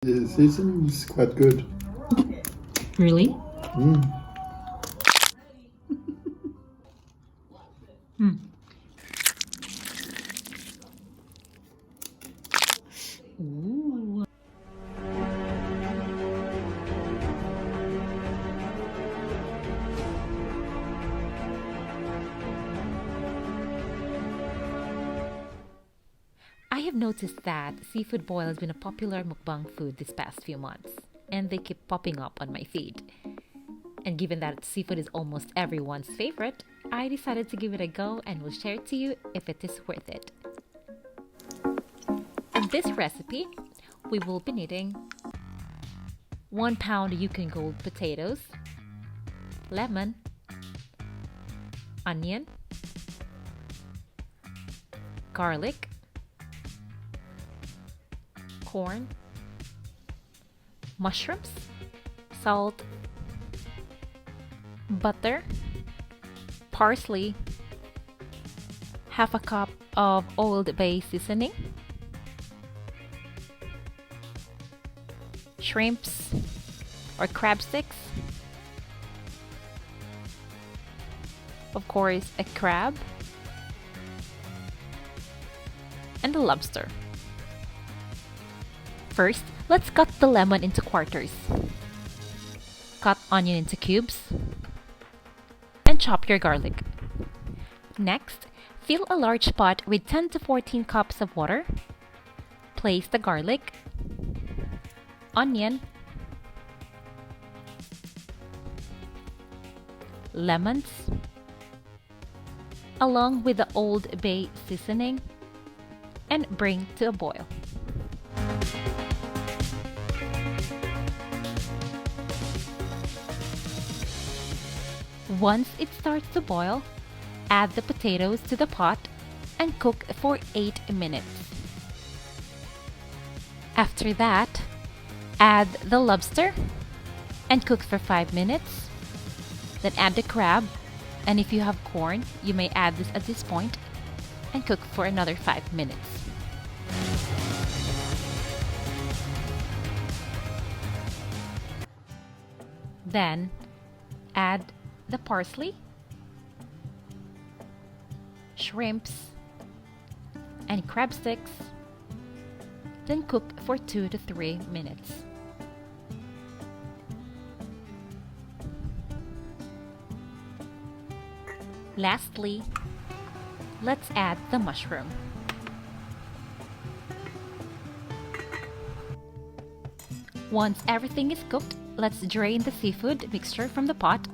The seasoning is quite good. Really? Mm. Mm. Ooh. I have noticed that seafood boil has been a popular mukbang food this past few months, and they keep popping up on my feed. And given that seafood is almost everyone's favorite, I decided to give it a go and will share to you if it is worth it. In this recipe, we will be needing 1 pound Yukon Gold potatoes, lemon, onion, garlic, corn, mushrooms, salt, butter, parsley, half a cup of oiled bay seasoning, shrimps or crab sticks, of course a crab, and a lobster. First, let's cut the lemon into quarters. Cut onion into cubes. And chop your garlic. Next, fill a large pot with 10 to 14 cups of water. Place the garlic, onion, lemons, along with the Old Bay seasoning, and bring to a boil. Once it starts to boil, add the potatoes to the pot and cook for 8 minutes. After that, add the lobster and cook for 5 minutes. Then add the crab, and if you have corn, you may add this at this point and cook for another 5 minutes. Then add the parsley, shrimps, and crab sticks. Then cook for 2 to 3 minutes. Lastly, let's add the mushroom. Once everything is cooked, let's drain the seafood mixture from the pot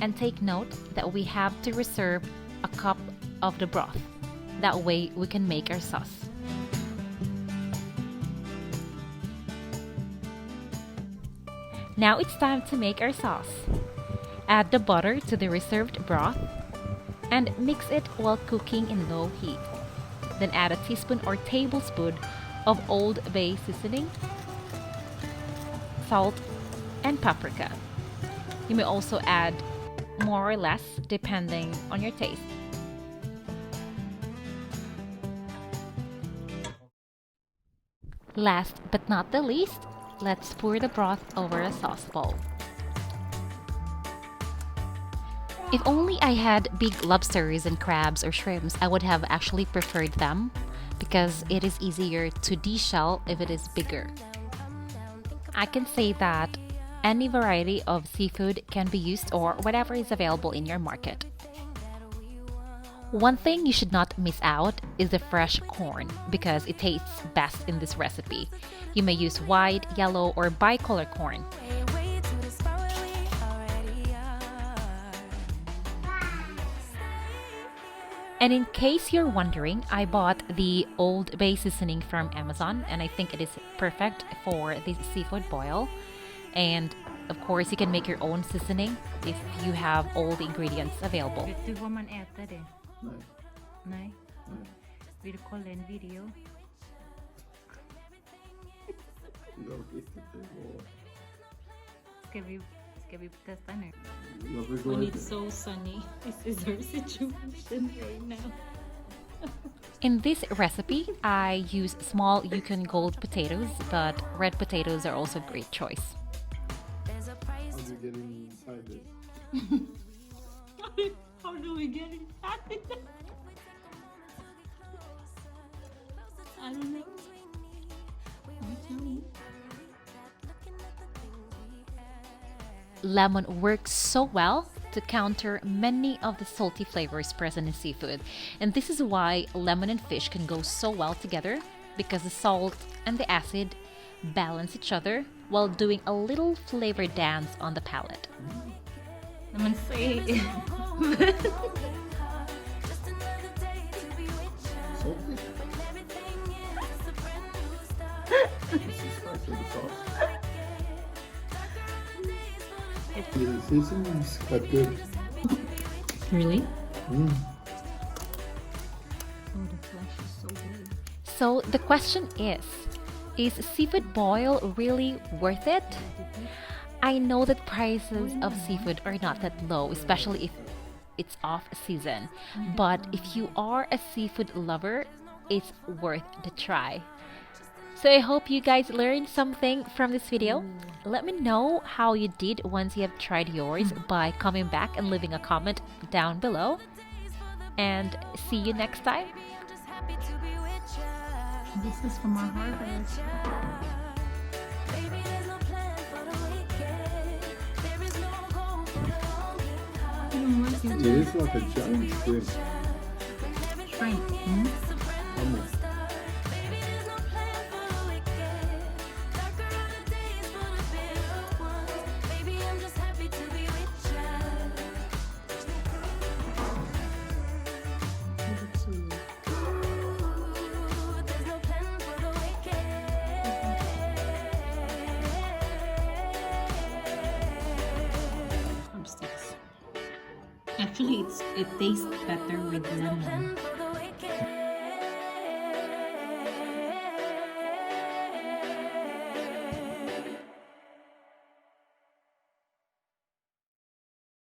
and take note that we have to reserve a cup of the broth. That way we can make our sauce. Now it's time to make our sauce. Add the butter to the reserved broth and mix it while cooking in low heat. Then add a teaspoon or tablespoon of Old Bay seasoning, salt, and paprika. You may also add more or less depending on your taste. Last but not the least, let's pour the broth over a sauce bowl. If only I had big lobsters and crabs or shrimps, I would have actually preferred them because it is easier to deshell if it is bigger. I can say that any variety of seafood can be used or whatever is available in your market. One thing you should not miss out is the fresh corn because it tastes best in this recipe. You may use white, yellow, or bicolor corn. And in case you're wondering, I bought the Old Bay seasoning from Amazon and I think it is perfect for this seafood boil. And of course, you can make your own seasoning if you have all the ingredients available. Nej. Nej. Vill du kolla en video? Jag vet inte vad. Ska vi testa nu? Jag förstår When inte. it's so sunny, this is our situation right now. In this recipe, I use small Yukon gold potatoes, but red potatoes are also a great choice. How do you get inside this? How do we get inside? I don't know. You tell me. Lemon works so well to counter many of the salty flavors present in seafood. And this is why lemon and fish can go so well together, because the salt and the acid balance each other while doing a little flavor dance on the palate. Naman say. Salty? This is spicy with sauce. The seasoning is quite good. Really? Mm. Oh, the flesh is so good. So the question is seafood boil really worth it? I know that prices of seafood are not that low, especially if it's off season. But if you are a seafood lover, it's worth the try. So I hope you guys learned something from this video. Let me know how you did once you have tried yours by coming back and leaving a comment down below. And see you next time. This is from our harvest. I don't like It it. is like a giant shrimp. Shrimp. Almost. Actually, it tastes better with lemon.